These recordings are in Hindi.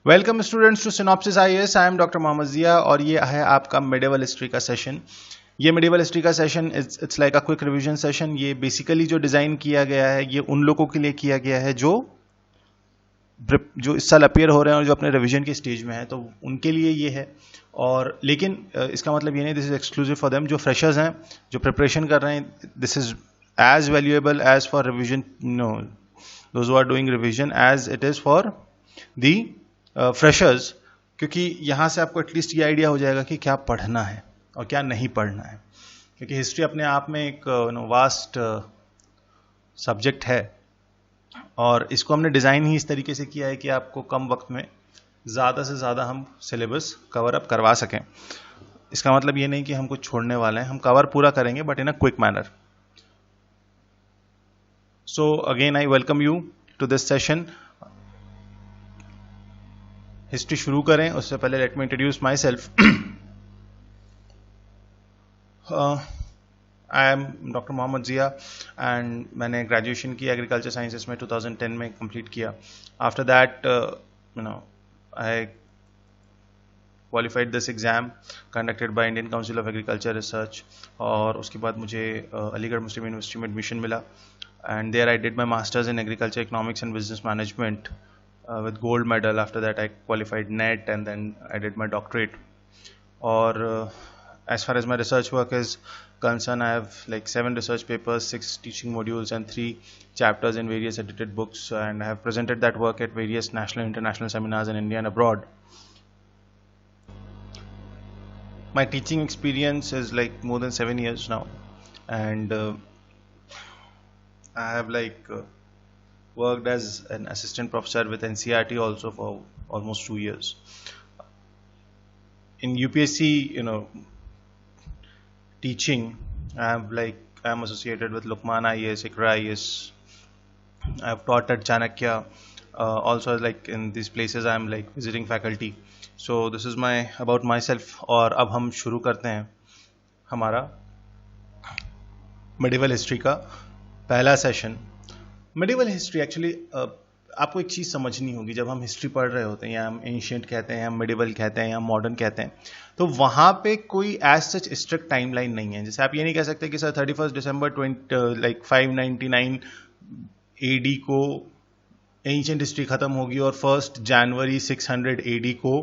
Welcome students to Synopsis IAS. I am doctor Mohammad Zia और ये है आपका मिडिवल हिस्ट्री का सेशन। ये मिडिवल हिस्ट्री का session it's like a quick revision session. ये बेसिकली जो डिज़ाइन किया गया है ये उन लोगों के लिए किया गया है जो इस साल अपीयर हो रहे हैं और जो अपने रिवीजन के स्टेज में है, तो उनके लिए ये है। और लेकिन इसका मतलब ये नहीं this is exclusive for them. जो फ्रेशर्स हैं, जो प्रिपरेशन कर रहे हैं, this is as valuable as for revision, no, those who are doing revision as it is for the freshers, क्योंकि यहाँ से आपको एटलीस्ट ये आइडिया हो जाएगा कि क्या पढ़ना है और क्या नहीं पढ़ना है। क्योंकि हिस्ट्री अपने आप में एक वास्ट सब्जेक्ट है और इसको हमने डिज़ाइन ही इस तरीके से किया है कि आपको कम वक्त में ज़्यादा से ज़्यादा हम सिलेबस कवर अप करवा सकें। इसका मतलब ये नहीं कि हम कुछ छोड़ने वाले हैं, हम कवर पूरा करेंगे but in a quick manner. So again I welcome you to this session. History शुरू करें उससे पहले let me introduce myself. I am doctor Mohammad Zia and मैंने ग्रेजुएशन की एग्रीकल्चर साइंसेस में 2010 में कंप्लीट किया। After that I qualified this exam conducted by Indian Council of Agriculture Research और उसके बाद मुझे अलीगढ़ मुस्लिम यूनिवर्सिटी में एडमिशन मिला and there I did my masters in agriculture economics and business management with gold medal. After that I qualified NET and then I did my doctorate. Or as far as my research work is concerned, I have like 7 research papers, 6 teaching modules and 3 chapters in various edited books, and I have presented that work at various national and international seminars in India and abroad. My teaching experience is like more than 7 years now, and I have worked as an assistant professor with NCERT also for almost 2 years. In UPSC, teaching, I'm associated with Lukman IAS, ICRA IAS. I've taught at Chanakya. Also, in these places, I'm visiting faculty. So this is about myself. और अब हम शुरू करते हैं हमारा मिडिवल हिस्ट्री का पहला सेशन। मिडिवल हिस्ट्री एक्चुअली आपको एक चीज़ समझनी होगी। जब हम हिस्ट्री पढ़ रहे होते हैं या हम एंशिएंट कहते हैं या मिडिवल कहते हैं या मॉडर्न कहते हैं, तो वहाँ पे कोई एज सच स्ट्रिक्ट टाइमलाइन नहीं है। जैसे आप ये नहीं कह सकते कि सर 31 दिसंबर 599 AD को एंशिएंट हिस्ट्री ख़त्म होगी और 1 जनवरी 600 AD को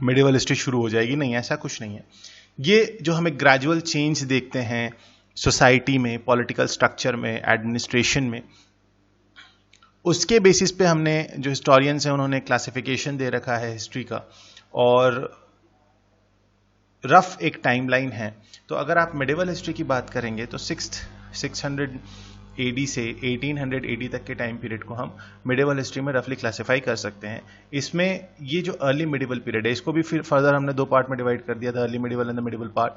मिडिवल हिस्ट्री शुरू हो जाएगी। नहीं, ऐसा कुछ नहीं है। ये जो हम एक ग्रेजुअल चेंज देखते हैं सोसाइटी में, पॉलिटिकल स्ट्रक्चर में, एडमिनिस्ट्रेशन में, उसके बेसिस पे हमने जो हिस्टोरियंस हैं उन्होंने क्लासिफिकेशन दे रखा है हिस्ट्री का और रफ एक टाइमलाइन है। तो अगर आप मिडिवल हिस्ट्री की बात करेंगे तो 600 AD से 1800 AD तक के टाइम पीरियड को हम मिडिवल हिस्ट्री में रफली क्लासिफाई कर सकते हैं। इसमें ये जो अर्ली मिडिवल पीरियड है इसको भी फिर फर्दर हमने 2 पार्ट में डिवाइड कर दिया था, early medieval and the medieval part.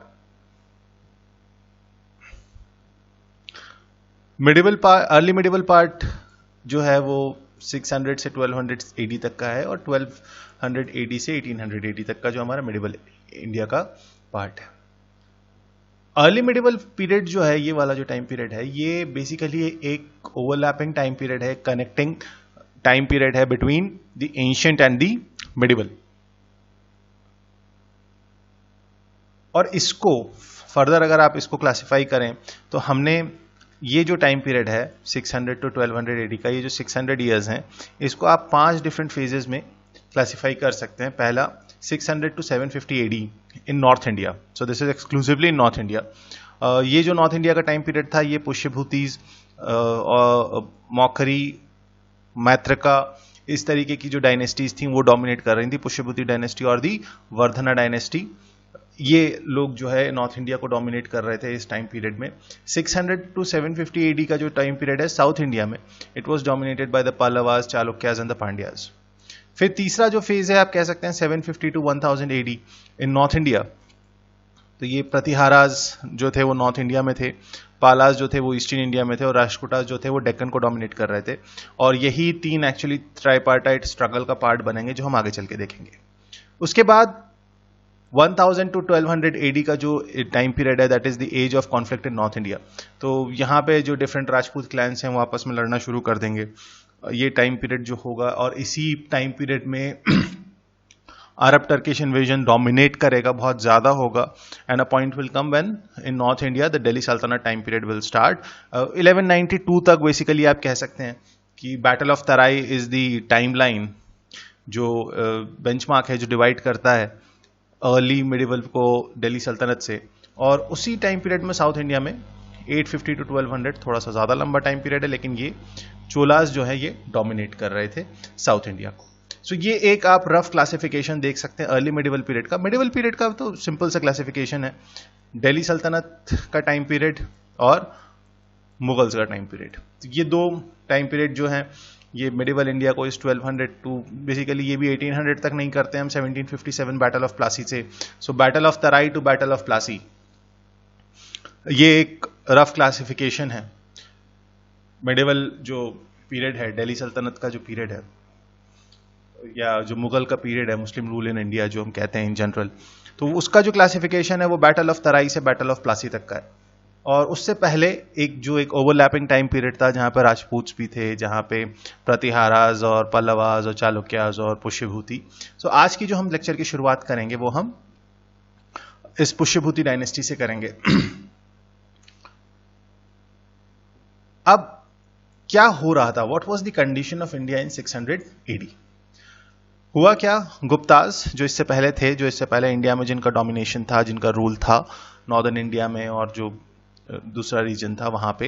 Early medieval part जो है वो 600 से 1200 AD तक का है और 1200 AD से 1800 AD तक का जो हमारा मिडिवल इंडिया का पार्ट है। अर्ली मिडिवल पीरियड जो है, ये वाला जो टाइम पीरियड है, ये बेसिकली एक ओवरलैपिंग टाइम पीरियड है, कनेक्टिंग टाइम पीरियड है between the ancient and the medieval. और इसको फर्दर अगर आप इसको क्लासिफाई करें तो हमने ये जो टाइम पीरियड है 600 टू 1200 AD का, ये जो 600 ईयर्स हैं, इसको आप 5 डिफरेंट फेजेस में क्लासिफाई कर सकते हैं। पहला 600 to 750 AD in North India. So this is exclusively in North India. ये जो नॉर्थ इंडिया का टाइम पीरियड था, ये पुष्यभूतिज, मौखरी, मैत्रका, इस तरीके की जो डायनेस्टीज थी वो डोमिनेट कर रही थी। पुष्यभूति डायनेस्टी और दी वर्धना डायनेस्टी, ये लोग जो है नॉर्थ इंडिया को डोमिनेट कर रहे थे इस टाइम पीरियड में। 600 टू 750 AD का जो टाइम पीरियड है साउथ इंडिया में, it was dominated by the Pallavas, Chalukyas and the Pandyas. फिर तीसरा जो फेज है आप कह सकते हैं 750 to 1000 AD in North India. तो ये प्रतिहाराज जो थे वो नॉर्थ इंडिया में थे, पालाज जो थे वो ईस्टर्न इंडिया में थे और राष्ट्रकूटाज जो थे वो डेक्कन को डोमिनेट कर रहे थे। और यही 3 एक्चुअली ट्राइपार्टाइट स्ट्रगल का पार्ट बनेंगे जो हम आगे चल के देखेंगे। उसके बाद 1000 टू 1200 AD का जो टाइम पीरियड है, that is the age of conflict in North India. तो यहाँ पे जो डिफरेंट राजपूत क्लैंस हैं वो आपस में लड़ना शुरू कर देंगे। ये टाइम पीरियड जो होगा, और इसी टाइम पीरियड में अरब टर्किश इन्वेजन डोमिनेट करेगा, बहुत ज्यादा होगा. And a point will come when in North India the Delhi सल्तनत टाइम पीरियड विल स्टार्ट. 1192 तक बेसिकली आप कह सकते हैं कि battle of Terai is the timeline जो बेंचमार्क है, जो डिवाइड करता है अर्ली मिडिवल को दिल्ली सल्तनत से. और उसी टाइम पीरियड में साउथ इंडिया में 850 to 1200, थोड़ा सा ज्यादा लंबा टाइम पीरियड है, लेकिन ये चोलास जो है ये डोमिनेट कर रहे थे साउथ इंडिया को. सो ये एक आप रफ क्लासिफिकेशन देख सकते हैं अर्ली मिडिवल पीरियड का. मिडिवल पीरियड का तो सिंपल सा क्लासिफिकेशन है, दिल्ली सल्तनत का टाइम पीरियड और मुगल्स का टाइम पीरियड. तो ये दो टाइम पीरियड जो है ये मिडिवल इंडिया को इस 1200 टू बेसिकली ये भी 1800 तक नहीं करते हम 1757 बैटल ऑफ प्लासी से. So battle of Tarai to battle of Plassey, ये एक रफ क्लासिफिकेशन है. मिडिवल जो पीरियड है, दिल्ली सल्तनत का जो पीरियड है, या जो मुगल का पीरियड है, मुस्लिम रूल इन इंडिया जो हम कहते हैं इन जनरल, तो उसका जो क्लासिफिकेशन है वो बैटल ऑफ तराई से बैटल ऑफ प्लासी तक का है. और उससे पहले एक ओवरलैपिंग टाइम पीरियड था जहां पर राजपूत भी थे, जहां पे प्रतिहाराज और पल्लवाज और चालुक्याज और पुष्यभूति. सो आज की जो हम लेक्चर की शुरुआत करेंगे वो हम इस पुष्यभूति डायनेस्टी से करेंगे. अब क्या हो रहा था, what was the condition of India in 600 AD? हुआ क्या, गुप्ताज जो इससे पहले थे, जो इससे पहले इंडिया में जिनका डोमिनेशन था, जिनका रूल था नॉर्दर्न इंडिया में और जो दूसरा रीजन था वहां पे,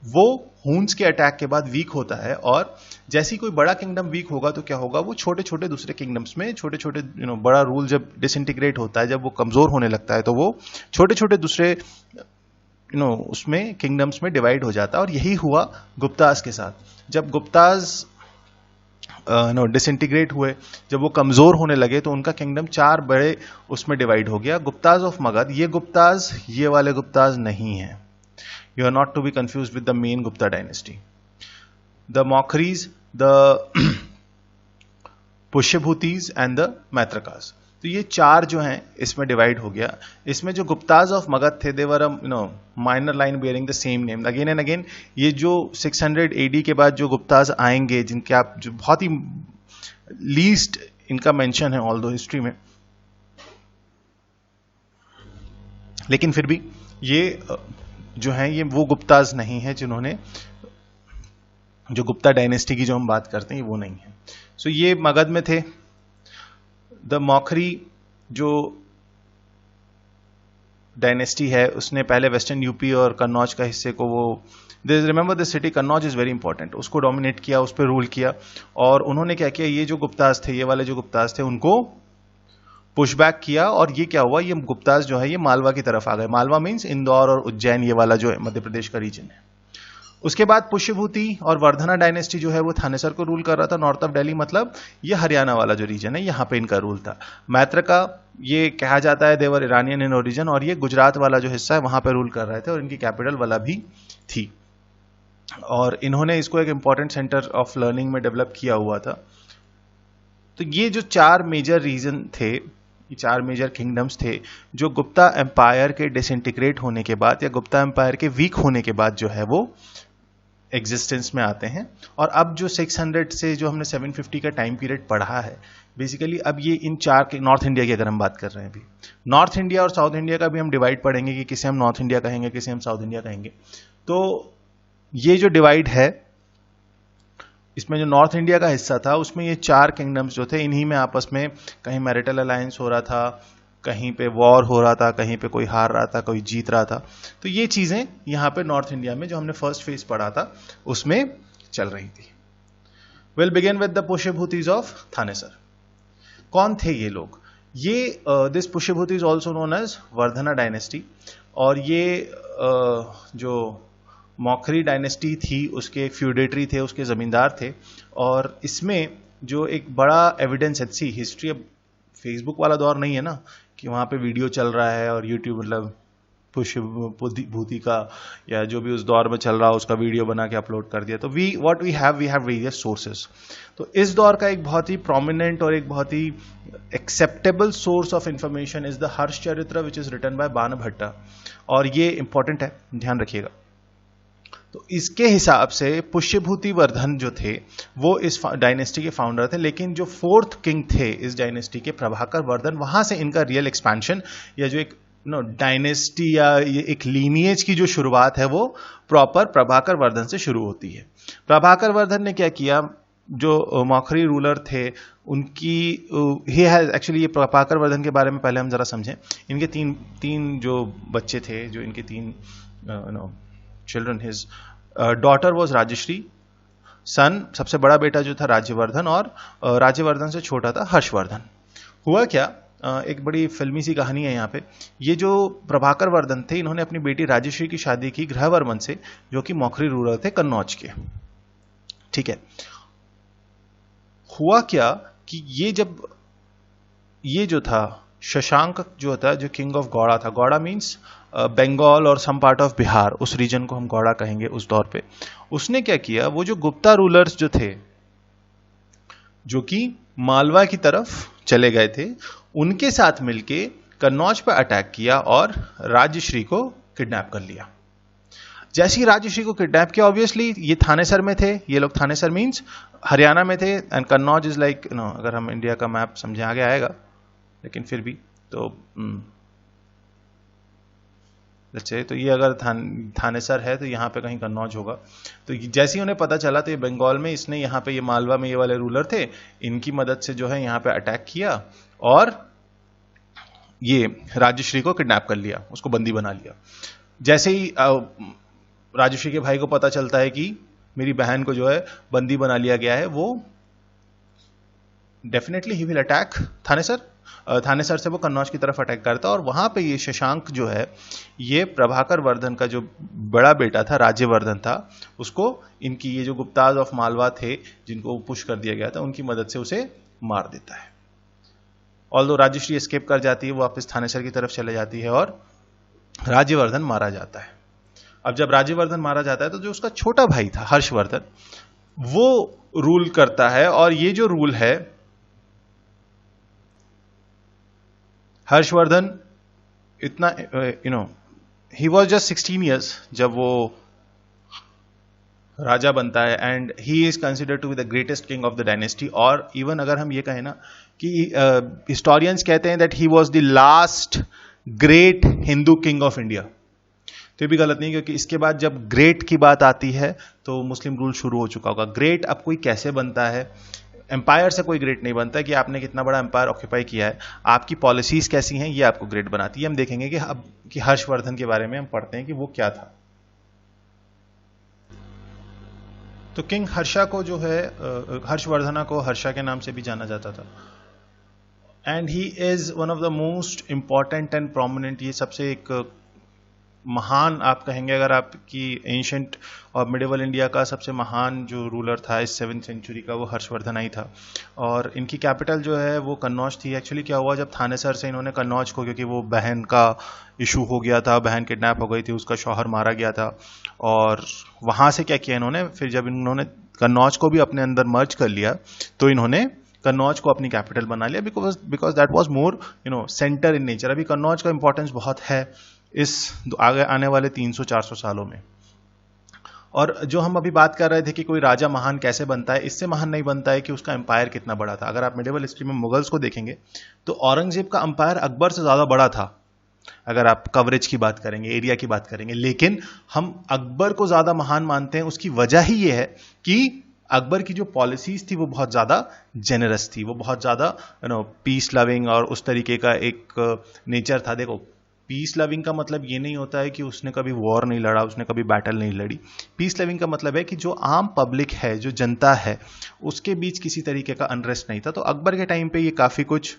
वो हून्स के अटैक के बाद वीक होता है. और जैसे ही कोई बड़ा किंगडम वीक होगा तो क्या होगा, वो छोटे छोटे दूसरे किंगडम्स में छोटे छोटे बड़ा रूल जब डिसइंटीग्रेट होता है, जब वो कमजोर होने लगता है, तो वो छोटे छोटे दूसरे उसमें किंगडम्स में डिवाइड हो जाता है. और यही हुआ गुप्ताज के साथ. जब गुप्ताज डिसइंटीग्रेट हुए, जब वो कमजोर होने लगे, तो उनका किंगडम 4 बड़े उसमें डिवाइड हो गया. गुप्ताज ऑफ मगध, ये गुप्ताज ये वाले गुप्ताज नहीं है. You are not to be confuse with the main Gupta dynasty. The Maukharis, the Pushyabhutis and the Maitrakas. तो ये 4 जो हैं इसमें डिवाइड हो गया. इसमें जो गुप्ताज ऑफ मगध थे, they were minor line bearing the same name again and again. ये जो 600 AD के बाद जो गुप्ताज आएंगे, जिनके आप जो बहुत ही लीस्ट इनका मेंशन है ऑल दो हिस्ट्री में, लेकिन फिर भी ये जो है ये वो गुप्ताज नहीं है जिन्होंने, जो गुप्ता डायनेस्टी की जो हम बात करते हैं, ये वो नहीं है. सो ये मगध में थे. द मौखरी जो डायनेस्टी है, उसने पहले वेस्टर्न यूपी और कन्नौज का हिस्से को, वो remember the city Kannauj is very important, उसको डोमिनेट किया, उस पर रूल किया. और उन्होंने क्या किया, ये जो गुप्ताज थे, ये वाले जो गुप्ताज थे, उनको पुशबैक किया. और ये क्या हुआ, ये गुप्ताज जो है ये मालवा की तरफ आ गए. मालवा मीन्स इंदौर और उज्जैन, ये वाला जो है मध्य प्रदेश का रीजन है. उसके बाद पुष्यभूति और वर्धना डायनेस्टी जो है वो थानेसर को रूल कर रहा था, नॉर्थ ऑफ दिल्ली, मतलब ये हरियाणा वाला जो रीजन है, यहां पे इनका रूल था. मैत्रका, ये कहा जाता है देवर ईरानियन इन ओरिजिन, और ये गुजरात वाला जो हिस्सा है वहां पे रूल कर रहे थे, और इनकी कैपिटल वाला भी थी. और इन्होंने इसको एक इंपॉर्टेंट सेंटर ऑफ लर्निंग में डेवलप किया हुआ था. तो ये जो 4 मेजर रीजन थे, ये 4 मेजर किंगडम्स थे, जो गुप्ता एम्पायर के डिसइंटीग्रेट होने के बाद या गुप्ता एम्पायर के वीक होने के बाद जो है वो एग्जिस्टेंस में आते हैं. और अब जो 600 से जो हमने 750 का टाइम पीरियड पढ़ा है, बेसिकली अब ये इन 4 के, नॉर्थ इंडिया की अगर हम बात कर रहे हैं, अभी नॉर्थ इंडिया और साउथ इंडिया का भी हम डिवाइड पढ़ेंगे कि किसे हम नॉर्थ इंडिया कहेंगे, किसे हम साउथ इंडिया कहेंगे. तो ये जो डिवाइड है, इसमें जो नॉर्थ इंडिया का हिस्सा था, उसमें ये 4 किंगडम्स जो थे, इन्हीं में आपस में कहीं मैरिटल अलायंस हो रहा था, कहीं पे वॉर हो रहा था, कहीं पे कोई हार रहा था, कोई जीत रहा था. तो ये चीजें यहां पे नॉर्थ इंडिया में जो हमने फर्स्ट फेज पढ़ा था उसमें चल रही थी. Will begin with the Pushyabhutis of Thanesar. कौन थे ये लोग? ये this Pushyabhuti is also known as Vardhana dynasty. और ये जो मौखरी डायनेस्टी थी, उसके एक फ्यूडेटरी थे, उसके जमींदार थे. और इसमें जो एक बड़ा एविडेंस है, सी हिस्ट्री, अब फेसबुक वाला दौर नहीं है ना कि वहां पे वीडियो चल रहा है और यूट्यूब, मतलब पुष्यभूति का या जो भी उस दौर में चल रहा है उसका वीडियो बना के अपलोड कर दिया. तो वी हैव वेरियस सोर्सेस. तो इस दौर का एक बहुत ही प्रोमिनेंट और एक बहुत ही acceptable source of information is the Harsha Charita, which is written by Banabhatta. और ये इंपॉर्टेंट है, ध्यान रखिएगा. तो इसके हिसाब से पुष्यभूति वर्धन जो थे वो इस डायनेस्टी के फाउंडर थे, लेकिन जो फोर्थ किंग थे इस डायनेस्टी के, प्रभाकर वर्धन, वहां से इनका रियल एक्सपेंशन या जो एक डायनेस्टी या ये एक लीनिएज की जो शुरुआत है वो प्रॉपर प्रभाकर वर्धन से शुरू होती है। प्रभाकर वर्धन ने क्या किया, जो मौखरी रूलर थे उनकी ही हैज एक्चुअली, ये प्रभाकर वर्धन के बारे में पहले हम जरा समझें। इनके तीन जो बच्चे थे, जो इनके तीन children, his daughter was Rajshri, son सबसे बड़ा बेटा जो था राज्यवर्धन, और राज्यवर्धन से छोटा था हर्षवर्धन। हुआ क्या, एक बड़ी फिल्मी सी कहानी है यहाँ पे। ये जो प्रभाकर वर्धन थे, इन्होंने अपनी बेटी राजश्री की शादी की ग्रहवर्मन से, जो कि मौखरी रूलर थे कन्नौज के। ठीक है, हुआ क्या कि ये जो था शशांक जो था, जो किंग ऑफ गौड़ा था, गौड़ा मीन्स बंगाल और सम पार्ट ऑफ बिहार, उस रीजन को हम गौड़ा कहेंगे उस दौर पे। उसने क्या किया, वो जो गुप्ता रूलर्स जो थे, जो कि मालवा की तरफ चले गए थे, उनके साथ मिलके कन्नौज पर अटैक किया और राजश्री को किडनैप कर लिया। जैसे ही राजश्री को किडनैप किया, ऑब्वियसली ये थानेसर में थे, ये लोग थानेसर मीन्स हरियाणा में थे, एंड कन्नौज इज लाइक अगर हम इंडिया का मैप समझे आगे आएगा, लेकिन फिर भी तो तो ये अगर थानेसर है तो यहाँ पे कहीं कन्नौज होगा। तो जैसे ही उन्हें पता चला तो ये बंगाल में, इसने यहाँ पे, ये मालवा में ये वाले रूलर थे, इनकी मदद से जो है यहाँ पे अटैक किया और ये राजश्री को किडनैप कर लिया, उसको बंदी बना लिया। जैसे ही राजश्री के भाई को पता चलता है कि मेरी बहन को जो है बंदी बना लिया गया है, वो definitely he will attack Thanesar. Thanesar से वो कन्नौज की तरफ अटैक करता, और वहां पे ये शशांक जो है, ये प्रभाकर वर्धन का जो बड़ा बेटा था, राज्यवर्धन था, उसको इनकी ये जो गुप्ताज ऑफ मालवा थे, जिनको पुश कर दिया गया था, उनकी मदद से उसे मार देता है। ऑल्दो राजश्री एस्केप कर जाती है, वो वापस थानेसर की तरफ चले जाती है और राज्यवर्धन मारा जाता है। अब जब राज्यवर्धन मारा जाता है तो जो उसका छोटा भाई था हर्षवर्धन, वो रूल करता है, और ये जो रूल है, हर्षवर्धन इतना ही वॉज जस्ट 16 ईयर्स जब वो राजा बनता है, and he is considered to be the greatest king of the dynasty. और इवन अगर हम ये कहें ना कि हिस्टोरियंस कहते हैं that he was the last great Hindu king of India, तो ये भी गलत नहीं, क्योंकि इसके बाद जब ग्रेट की बात आती है तो मुस्लिम रूल शुरू हो चुका होगा। ग्रेट अब कोई कैसे बनता है, एम्पायर से कोई ग्रेट नहीं बनता कि आपने कितना बड़ा एम्पायर ऑक्यूपाई किया है, आपकी पॉलिसीज कैसी हैं, ये आपको ग्रेट बनाती है। हम देखेंगे कि अब कि हर्षवर्धन के बारे में हम पढ़ते हैं कि वो क्या था। तो किंग हर्षा को जो है, हर्षवर्धना को हर्षा के नाम से भी जाना जाता था, and he is one of the most important and prominent, ये सबसे एक महान आप कहेंगे, अगर आपकी एंशंट और मिडिवल इंडिया का सबसे महान जो रूलर था इस 7th सेंचुरी का, वो हर्षवर्धन ही था। और इनकी कैपिटल जो है वो कन्नौज थी। एक्चुअली क्या हुआ, जब थानेसर से इन्होंने कन्नौज को, क्योंकि वो बहन का इशू हो गया था, बहन किडनैप हो गई थी, उसका शौहर मारा गया था, और वहाँ से क्या किया इन्होंने, फिर जब इन्होंने कन्नौज को भी अपने अंदर मर्ज कर लिया तो इन्होंने कन्नौज को अपनी कैपिटल बना लिया, because that was more centre in nature. अभी कन्नौज का इंपॉर्टेंस बहुत है इस आगे आने वाले 300-400 सालों में। और जो हम अभी बात कर रहे थे कि कोई राजा महान कैसे बनता है, इससे महान नहीं बनता है कि उसका एम्पायर कितना बड़ा था। अगर आप मिडिवल हिस्ट्री में मुगल्स को देखेंगे तो औरंगजेब का एम्पायर अकबर से ज्यादा बड़ा था, अगर आप कवरेज की बात करेंगे, एरिया की बात करेंगे। लेकिन हम अकबर को ज्यादा महान मानते हैं, उसकी वजह ही यह है कि अकबर की जो पॉलिसीज थी वो बहुत ज्यादा जेनरस थी, वो बहुत ज्यादा पीस लविंग और उस तरीके का एक नेचर था। देखो, पीस लविंग का मतलब ये नहीं होता है कि उसने कभी वॉर नहीं लड़ा, उसने कभी बैटल नहीं लड़ी। पीस लविंग का मतलब है कि जो आम पब्लिक है, जो जनता है, उसके बीच किसी तरीके का अनरेस्ट नहीं था। तो अकबर के टाइम पे ये काफी कुछ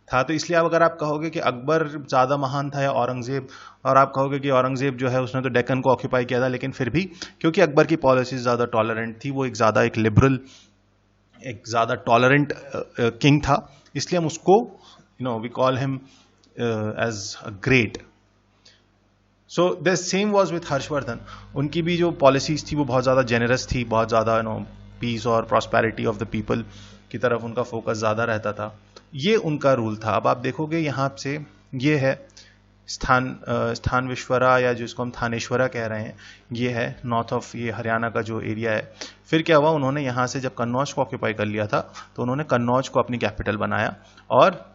था। तो इसलिए अगर आप कहोगे कि अकबर ज्यादा महान था या औरंगजेब, और आप कहोगे कि औरंगजेब जो है उसने तो डेक्कन को ऑक्यूपाई किया था, लेकिन फिर भी क्योंकि अकबर की पॉलिसी ज्यादा टॉलरेंट थी, वो एक लिबरल, एक ज्यादा टॉलरेंट किंग था, इसलिए हम उसको we call him as a great. So the same was with Harshavardhana. उनकी भी जो पॉलिसीज थी वो बहुत ज़्यादा जेनरस थी, बहुत ज़्यादा पीस और प्रॉस्पेरिटी ऑफ द पीपल की तरफ उनका फोकस ज़्यादा रहता था। ये उनका रूल था। अब आप देखोगे यहाँ से ये है स्थानविश्वरा या जिसको हम थानेश्वरा कह रहे हैं, ये है नॉर्थ ऑफ ये हरियाणा का जो एरिया है। फिर क्या हुआ, उन्होंने यहाँ से जब कन्नौज को ऑक्यूपाई कर लिया था तो उन्होंने कन्नौज को अपनी कैपिटल बनाया और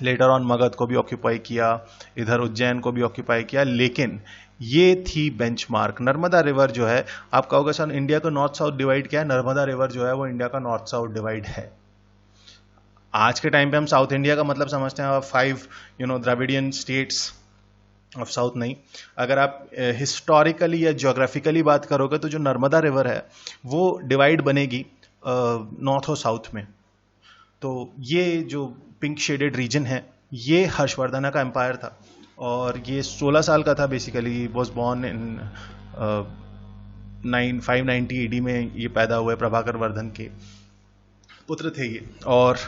लेटर ऑन मगध को भी ऑक्यूपाई किया, इधर उज्जैन को भी ऑक्यूपाई किया। लेकिन ये थी बेंचमार्क। नर्मदा रिवर जो है, आप कहोगे सर इंडिया को नॉर्थ साउथ डिवाइड क्या है? नर्मदा रिवर जो है वो इंडिया का नॉर्थ साउथ डिवाइड है। आज के टाइम पे हम साउथ इंडिया का मतलब समझते हैं 5 द्रविडियन स्टेट्स ऑफ साउथ, नहीं। अगर आप हिस्टोरिकली या ज्योग्राफिकली बात करोगे तो जो नर्मदा रिवर है वो डिवाइड बनेगी नॉर्थ और साउथ में। तो ये जो पिंक शेडेड रीजन है ये हर्षवर्धन का एम्पायर था और ये 16 साल का था basically. Was born in 590 AD में ये पैदा हुए, प्रभाकर वर्धन के पुत्र थे ये। और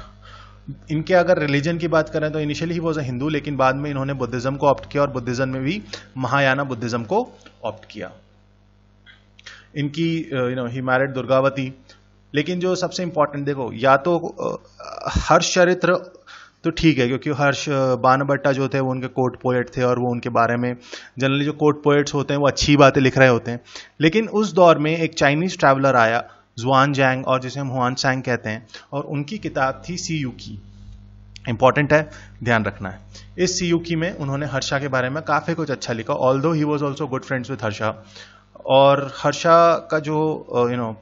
इनके अगर रिलीजन की बात करें तो इनिशियली ही वॉज अ हिंदू, लेकिन बाद में इन्होंने बुद्धिज्म को ऑप्ट किया और बुद्धिज्म में भी महायाना बुद्धिज्म को ऑप्ट किया। इनकी ही मैरिड दुर्गावती। लेकिन जो सबसे इंपॉर्टेंट देखो, या तो हर्ष चरित्र तो ठीक है क्योंकि हर्ष बाणभट्टा जो थे वो उनके कोर्ट पोएट थे और वो उनके बारे में जनरली जो कोर्ट पोएट्स होते हैं वो अच्छी बातें लिख रहे होते हैं। लेकिन उस दौर में एक चाइनीज ट्रैवलर आया जुआनजैंग, और जिसे हम हुआनसैंग कहते हैं, और उनकी किताब थी सीयूकी। इंपॉर्टेंट है, ध्यान रखना है। इस सीयूकी में उन्होंने हर्षा के बारे में काफी कुछ अच्छा लिखा, although he was also good friends with Harsha. और हर्षा का जो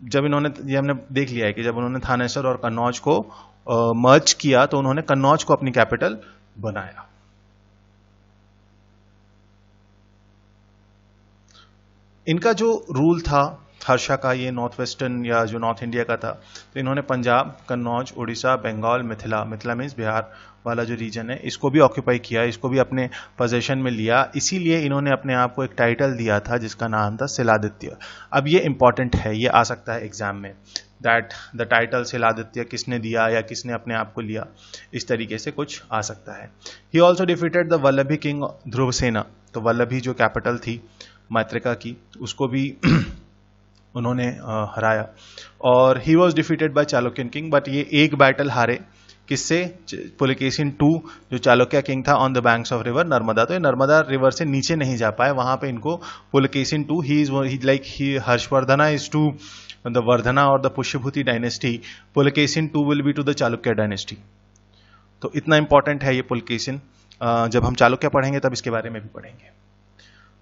जब इन्होंने, ये हमने देख लिया है कि जब उन्होंने थानेसर और कन्नौज को मर्ज किया तो उन्होंने कन्नौज को अपनी कैपिटल बनाया। इनका जो रूल था हर्षा का, ये नॉर्थ वेस्टर्न या जो नॉर्थ इंडिया का था, तो इन्होंने पंजाब, कन्नौज, उड़ीसा, बंगाल, मिथिला मीन्स बिहार वाला जो रीजन है इसको भी ऑक्यूपाई किया, इसको भी अपने पोजेशन में लिया। इसीलिए इन्होंने अपने आप को एक टाइटल दिया था जिसका नाम था शिलादित्य। अब ये इंपॉर्टेंट है, ये आ सकता है एग्जाम में, दैट द टाइटल शिलादित्य किसने दिया या किसने अपने आप को लिया, इस तरीके से कुछ आ सकता है। He also defeated the Vallabhi king Dhruvasena. तो वल्लभी जो कैपिटल थी मैत्रिका की, उसको भी उन्होंने हराया। और he was defeated by Chalukyan king, but ये एक बैटल हारे, किससे? पुलकेशिन II जो चालुक्य किंग था on the banks of river Narmada. तो ये नर्मदा रिवर से नीचे नहीं जा पाए, वहां पे इनको Pulakeshin II, he Harshavardhana is to the Vardhana और the Pushyabhuti dynasty, Pulakeshin II will be to the Chalukya dynasty. तो इतना इंपॉर्टेंट है ये पुलकेशिन। जब हम चालुक्य पढ़ेंगे तब इसके बारे में भी पढ़ेंगे।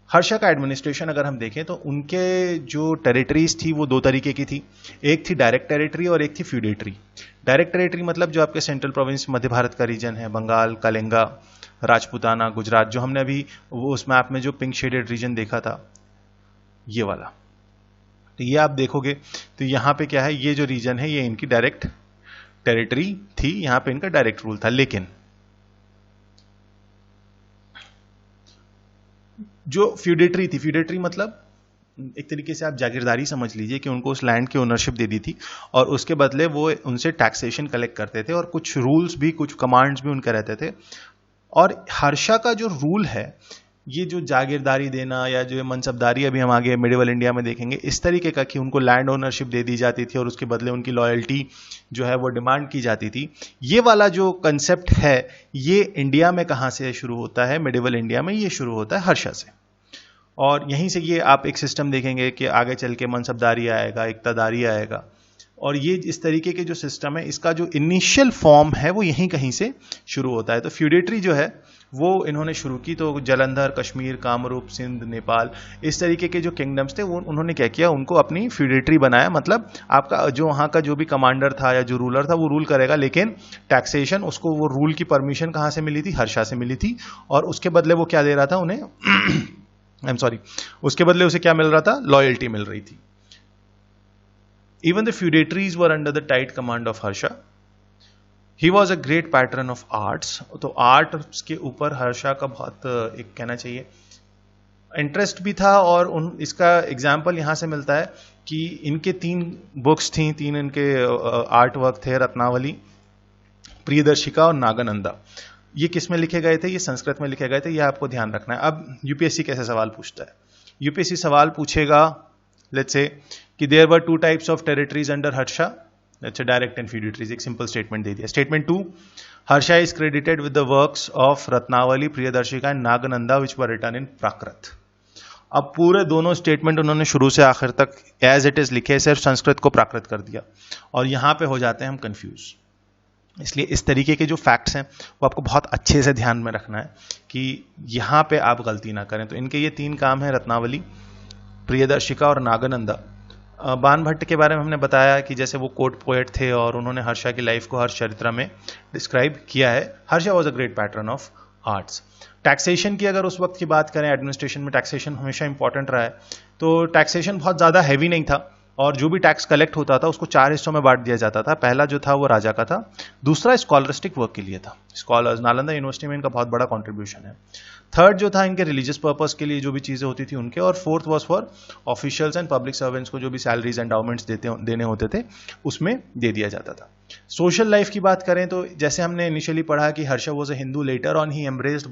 हर्षा का एडमिनिस्ट्रेशन अगर हम देखें तो उनके जो टेरिटरीज थी वो दो तरीके की थी, एक थी डायरेक्ट टेरिटरी और एक थी फ्यूडेटरी। डायरेक्ट टेरिटरी मतलब जो आपके सेंट्रल प्रोविंस मध्य भारत का रीजन है, बंगाल, कलिंगा, राजपूताना, गुजरात, जो हमने अभी वो उस मैप में जो पिंक शेडेड रीजन देखा था ये वाला, तो ये आप देखोगे तो यहाँ पे क्या है, ये जो रीजन है ये इनकी डायरेक्ट टेरिटरी थी, यहाँ पे इनका डायरेक्ट रूल था। लेकिन जो फ्यूडेटरी थी, फ्यूडेटरी मतलब एक तरीके से आप जागीरदारी समझ लीजिए कि उनको उस लैंड की ओनरशिप दे दी थी और उसके बदले वो उनसे टैक्सेशन कलेक्ट करते थे और कुछ रूल्स भी, कुछ कमांड्स भी उनके रहते थे। और हर्षा का जो रूल है, ये जो जागीरदारी देना या जो मनसबदारी अभी हम आगे मिडिवल इंडिया में देखेंगे, इस तरीके का कि उनको लैंड ओनरशिप दे दी जाती थी और उसके बदले उनकी लॉयल्टी जो है वो डिमांड की जाती थी। ये वाला जो कंसेप्ट है ये इंडिया में कहाँ से शुरू होता है? मिडिवल इंडिया में ये शुरू होता है हर्षा से। और यहीं से ये आप एक सिस्टम देखेंगे कि आगे चल के मनसबदारी आएगा, इक्तादारी आएगा, और ये इस तरीके के जो सिस्टम है इसका जो इनिशियल फॉर्म है वो यहीं कहीं से शुरू होता है। तो फ्यूडेटरी जो है वो इन्होंने शुरू की, तो जालंधर, कश्मीर, कामरूप, सिंध, नेपाल, इस तरीके के जो किंगडम्स थे वो उन्होंने क्या किया, उनको अपनी फ्यूडेटरी बनाया। मतलब आपका जो वहाँ का जो भी कमांडर था या जो रूलर था वो रूल करेगा, लेकिन टैक्सेशन उसको, वो रूल की परमिशन कहाँ से मिली थी? हर्षा से मिली थी। और उसके बदले वो क्या दे रहा था उन्हें? उसके बदले उसे क्या मिल रहा था? लॉयल्टी मिल रही थी। Even the feudatories were under the tight command of Harsha. He was a great patron of arts. तो आर्ट के ऊपर हर्षा का बहुत एक कहना चाहिए इंटरेस्ट भी था। और इसका एग्जाम्पल यहाँ से मिलता है कि इनके 3 बुक्स थी, 3 इनके आर्ट वर्क थे, रत्नावली, प्रियदर्शिका और नागानंदा। ये किस में लिखे गए थे? ये संस्कृत में लिखे गए थे, ये आपको ध्यान रखना है। अब यूपीएससी कैसे सवाल पूछता है? यूपीएससी सवाल पूछेगा, लेट्स से कि there were 2 types of territories under Harsha, अच्छा डायरेक्ट एंड फ्यूडेटरीज, एक सिंपल स्टेटमेंट दे दिया। Statement 2, Harsha is credited with the works of Ratnavali, Priyadarshika and Nagananda which were written in Prakrit. अब पूरे दोनों स्टेटमेंट उन्होंने शुरू से आखिर तक एज इट इज लिखे, सिर्फ संस्कृत को प्राकृत कर दिया, और यहां पे हो जाते हैं हम कंफ्यूज। इसलिए इस तरीके के जो फैक्ट्स हैं वो आपको बहुत अच्छे से ध्यान में रखना है कि यहां पे आप गलती ना करें। तो इनके ये 3 काम हैं, रत्नावली, प्रियदर्शिका और नागनंदा। बाणभट्ट के बारे में हमने बताया कि जैसे वो कोर्ट पोएट थे और उन्होंने हर्षा की लाइफ को हर्षचरित्र में डिस्क्राइब किया है। Harsha was a great pattern of arts. Taxation की अगर उस वक्त की बात करें, एडमिनिस्ट्रेशन में टैक्सेशन हमेशा इंपॉर्टेंट रहा है, तो टैक्सेशन बहुत ज़्यादा हैवी नहीं था, और जो भी टैक्स कलेक्ट होता था उसको 4 हिस्सों में बांट दिया जाता था। पहला जो था वो राजा का था, दूसरा स्कॉलरिस्टिक वर्क के लिए था, स्कॉलर्स, नालंदा यूनिवर्सिटी में इनका बहुत बड़ा कॉन्ट्रीब्यूशन है। थर्ड जो था इनके रिलीजियस पर्पस के लिए जो भी चीज़ें होती थी उनके, और fourth was for officials and public servants को जो भी सैलरीज एंडाउमेंट्स देने होते थे उसमें दे दिया जाता था। सोशल लाइफ की बात करें तो जैसे हमने इनिशियली पढ़ा कि Harsha was a Hindu, later on he embraced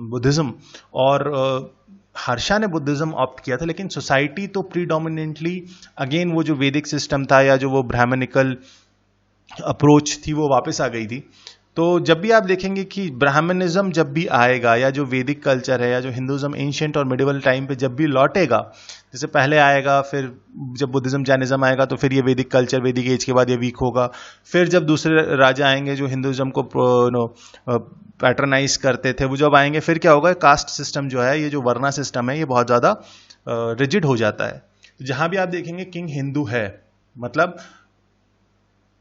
Buddhism, और हर्षा ने बुद्धिज्म ऑप्ट किया था, लेकिन सोसाइटी तो प्रीडोमिनेंटली अगेन वो जो वैदिक सिस्टम था या जो वो ब्राह्मणिकल अप्रोच थी वो वापस आ गई थी। तो जब भी आप देखेंगे कि ब्राह्मणिज्म जब भी आएगा, या जो वैदिक कल्चर है, या जो हिंदुज्म एंशिएंट और मिडिवल टाइम पे जब भी लौटेगा, जैसे पहले आएगा, फिर जब बुद्धिज्म जैनिज्म आएगा तो फिर ये वैदिक कल्चर, वैदिक एज के बाद ये वीक होगा, फिर जब दूसरे राजा आएंगे जो हिंदुज्म को पैटर्नाइज करते थे, वो जब आएंगे फिर क्या होगा, कास्ट सिस्टम जो है, ये जो वर्ना सिस्टम है, ये बहुत ज़्यादा रिजिड हो जाता है। जहाँ भी आप देखेंगे किंग हिंदू है, मतलब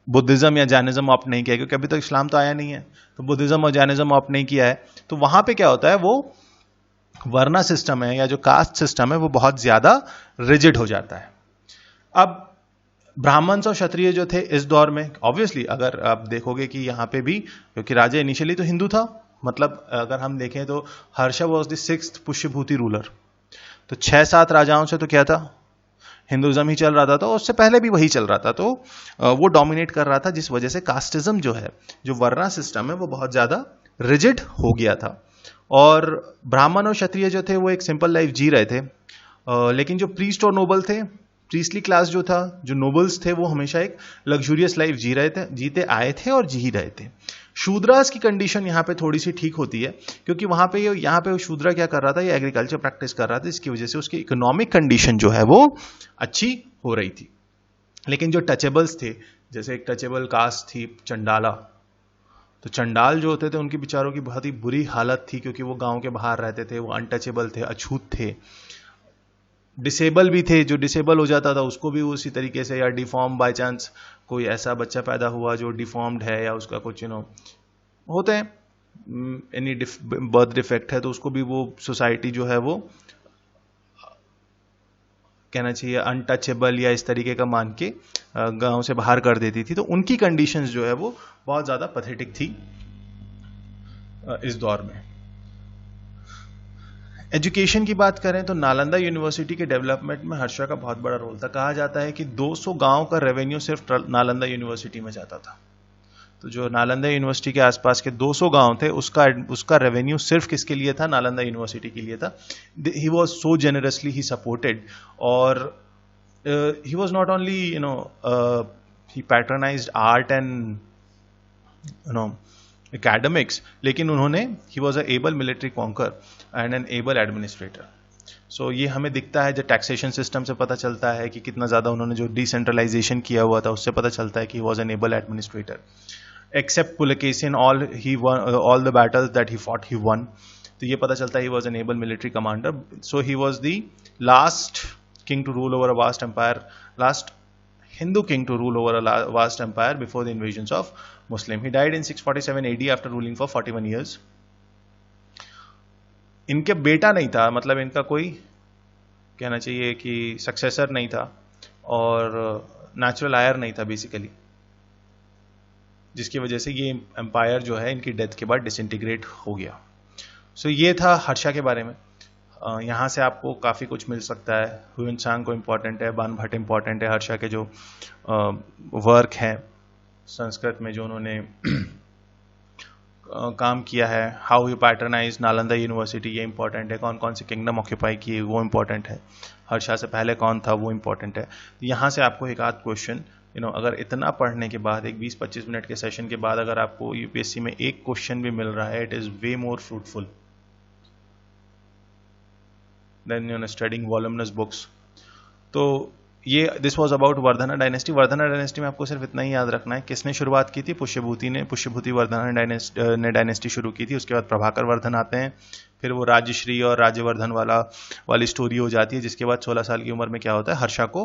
बुद्धिज्म या जैनिज्म ऑप्ट नहीं किया, क्योंकि अभी तक इस्लाम तो आया नहीं है, तो बुद्धिज्म और जैनिज्म ऑप्ट नहीं किया है, तो वहां पे क्या होता है, वो वर्ना सिस्टम है या जो कास्ट सिस्टम है वो बहुत ज्यादा रिजिड हो जाता है। अब ब्राह्मण और क्षत्रिय जो थे इस दौर में, ऑब्वियसली अगर आप देखोगे कि यहाँ पे भी, क्योंकि राजा इनिशियली तो हिंदू था, मतलब अगर हम देखें तो Harsha was the 6th Pushyabhuti ruler, तो 6-7 राजाओं से तो क्या था, हिंदुज्म ही चल रहा था, तो उससे पहले भी वही चल रहा था, तो वो डोमिनेट कर रहा था, जिस वजह से कास्टिज्म जो है, जो वर्ना सिस्टम है, वो बहुत ज्यादा रिजिड हो गया था। और ब्राह्मण और क्षत्रिय जो थे वो एक सिंपल लाइफ जी रहे थे, लेकिन जो प्रीस्ट और नोबल थे, प्रीस्टली क्लास जो था, जो नोबल्स थे, वो हमेशा एक लग्जूरियस लाइफ जीते आए थे और जी ही रहे थे। शूद्रास की कंडीशन यहाँ पे थोड़ी सी ठीक होती है, क्योंकि वहां पे यहाँ पे शूद्रा क्या कर रहा था, ये एग्रीकल्चर प्रैक्टिस कर रहा था, इसकी वजह से उसकी इकोनॉमिक कंडीशन जो है वो अच्छी हो रही थी। लेकिन जो टचेबल्स थे, जैसे एक टचेबल कास्ट थी चंडाला, तो चंडाल जो होते थे उनकी बेचारों की बहुत ही बुरी हालत थी, क्योंकि वो गांव के बाहर रहते थे, वो अनटचेबल थे, अछूत थे। डिसेबल भी थे, जो डिसेबल हो जाता था उसको भी उसी तरीके से, या डिफॉर्म बाय चांस कोई ऐसा बच्चा पैदा हुआ जो डिफॉर्म्ड है, या उसका कुछ होते हैं, एनी बर्थ डिफेक्ट है, तो उसको भी वो सोसाइटी जो है वो कहना चाहिए अनटचेबल या इस तरीके का मान के गांव से बाहर कर देती थी। तो उनकी कंडीशंस जो है वो बहुत ज्यादा पैथेटिक थी इस दौर में। एजुकेशन की बात करें तो नालंदा यूनिवर्सिटी के डेवलपमेंट में हर्षा का बहुत बड़ा रोल था। कहा जाता है कि 200 गांव का रेवेन्यू सिर्फ नालंदा यूनिवर्सिटी में जाता था। तो जो नालंदा यूनिवर्सिटी के आसपास के 200 गांव थे, उसका रेवेन्यू सिर्फ किसके लिए था, नालंदा यूनिवर्सिटी के लिए था। He was so generously he supported, और he was not only he patronised art and academics, लेकिन उन्होंने he was a able military conqueror and an able administrator. So ये हमें दिखता है, जो टैक्सेशन सिस्टम से पता चलता है कि कितना ज्यादा उन्होंने जो डिसेंट्रलाइजेशन किया हुआ था उससे पता चलता है कि he was an able administrator. Except Pulakeshin, all the battles that he fought he won, तो ये पता चलता है he was an able military commander. So he was the last king to rule over a vast empire, last Hindu king to rule over a vast empire before the invasions of Muslim. He died in 647 AD after ruling for 41 years. इनके बेटा नहीं था, मतलब इनका कोई कहना चाहिए कि सक्सेसर नहीं था, और नेचुरल आयर नहीं था बेसिकली, जिसकी वजह से ये एम्पायर जो है इनकी डेथ के बाद डिसइंटीग्रेट हो गया। सो ये था हर्षा के बारे में। यहाँ से आपको काफ़ी कुछ मिल सकता है। ह्यूएन को इम्पॉर्टेंट है, बाणभट्ट इम्पॉर्टेंट है, हर्षा के जो वर्क हैं संस्कृत में जो उन्होंने काम किया है, how you patronise Nalanda university, ये इंपॉर्टेंट है। कौन कौन से किंगडम ऑक्यूपाई किए वो इंपॉर्टेंट है। हर्षा से पहले कौन था वो इंपॉर्टेंट है। यहाँ से आपको एक आध क्वेश्चन अगर इतना पढ़ने के बाद एक 20-25 मिनट के सेशन के बाद अगर आपको यूपीएससी में एक क्वेश्चन भी मिल रहा है, it is way more fruitful than studying voluminous books. तो ये this was about Vardhana dynasty. Vardhana dynasty में आपको सिर्फ इतना ही याद रखना है, किसने शुरुआत की थी? पुष्यभूति ने। पुष्यभूति वर्धना ने डायनेस्टी शुरू की थी। उसके बाद प्रभाकर वर्धन आते हैं, फिर वो राजश्री और राज्यवर्धन वाली स्टोरी हो जाती है, जिसके बाद 16 साल की उम्र में क्या होता है, हर्षा को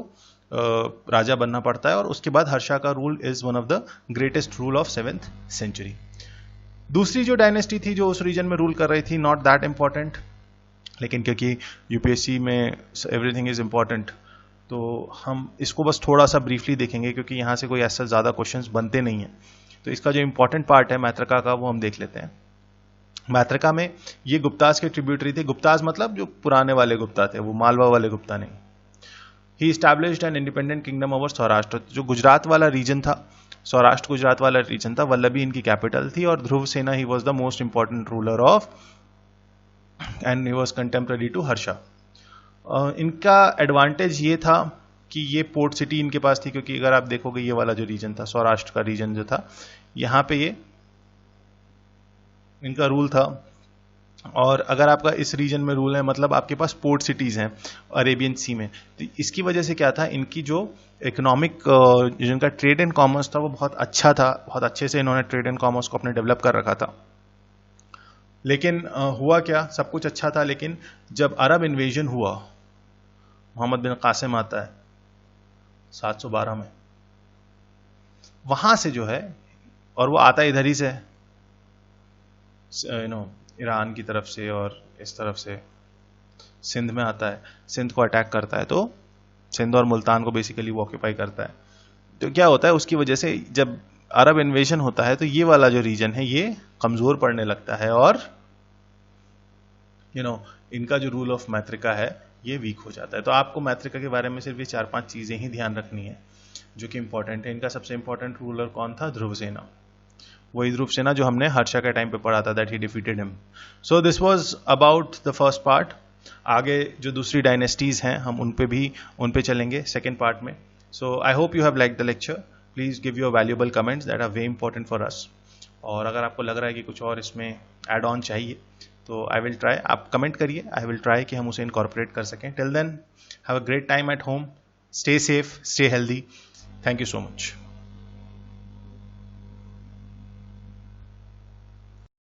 राजा बनना पड़ता है, और उसके बाद हर्षा का rule is one of the greatest rule of 7th century. दूसरी जो डायनेस्टी थी जो उस रीजन में रूल कर रही थी, नॉट दैट इंपॉर्टेंट, लेकिन क्योंकि यूपीएससी में एवरीथिंग इज इंपॉर्टेंट तो हम इसको बस थोड़ा सा ब्रीफली देखेंगे, क्योंकि यहाँ से कोई ऐसा ज़्यादा क्वेश्चंस बनते नहीं हैं। तो इसका जो इंपॉर्टेंट पार्ट है मैत्रका का, वो हम देख लेते हैं। मैत्रका में ये गुप्ताज के ट्रिब्यूटरी थे। गुप्ताज मतलब जो पुराने वाले गुप्ता थे, वो मालवा वाले गुप्ता नहीं। He established an independent kingdom over Saurashtra. जो गुजरात वाला रीजन था, सौराष्ट्र गुजरात वाला रीजन था, वल्लभी इनकी कैपिटल थी, और Dhruvasena he was the most important ruler of, and he was contemporary to Harsha. इनका एडवांटेज ये था कि ये पोर्ट सिटी इनके पास थी, क्योंकि अगर आप देखोगे ये वाला जो रीजन था, सौराष्ट्र का रीजन जो था, यहाँ पे ये इनका रूल था। और अगर आपका इस रीजन में रूल है, मतलब आपके पास पोर्ट सिटीज हैं अरेबियन सी में, तो इसकी वजह से क्या था, इनकी जो इकोनॉमिक जिनका ट्रेड एंड कॉमर्स था वो बहुत अच्छा था, बहुत अच्छे से इन्होंने ट्रेड एंड कॉमर्स को अपने डेवलप कर रखा था। लेकिन हुआ क्या, सब कुछ अच्छा था, लेकिन जब अरब इन्वेजन हुआ, मोहम्मद बिन कासिम आता है 712 में, वहां से जो है, और वो आता इधर ही से ईरान की तरफ से और इस तरफ से सिंध में आता है, सिंध को अटैक करता है, तो सिंध और मुल्तान को बेसिकली वो ऑक्यूपाई करता है। तो क्या होता है, उसकी वजह से जब अरब इन्वेजन होता है तो ये वाला जो रीजन है ये कमजोर पड़ने लगता है, और इनका जो रूल ऑफ मैत्रिका है ये वीक हो जाता है। तो आपको मैत्रिका के बारे में सिर्फ ये 4-5 चीजें ही ध्यान रखनी है जो कि इंपॉर्टेंट है। इनका सबसे इंपॉर्टेंट रूलर कौन था? ध्रुव सेना। वही ध्रुव सेना जो हमने हर्षा के टाइम पे पढ़ा था, that he defeated him. So this was about the first part. आगे जो दूसरी डायनेस्टीज हैं हम उन पे चलेंगे सेकेंड पार्ट में। So I hope you have like the lecture. Please give your valuable comments that are very important for us. और अगर आपको लग रहा है कि कुछ और इसमें एड ऑन चाहिए तो आई विल ट्राई, आप कमेंट करिए, आई विल ट्राई कि हम उसे इनकॉर्पोरेट कर सकें। Till then have a great time at home, stay safe, stay healthy. Thank you so much.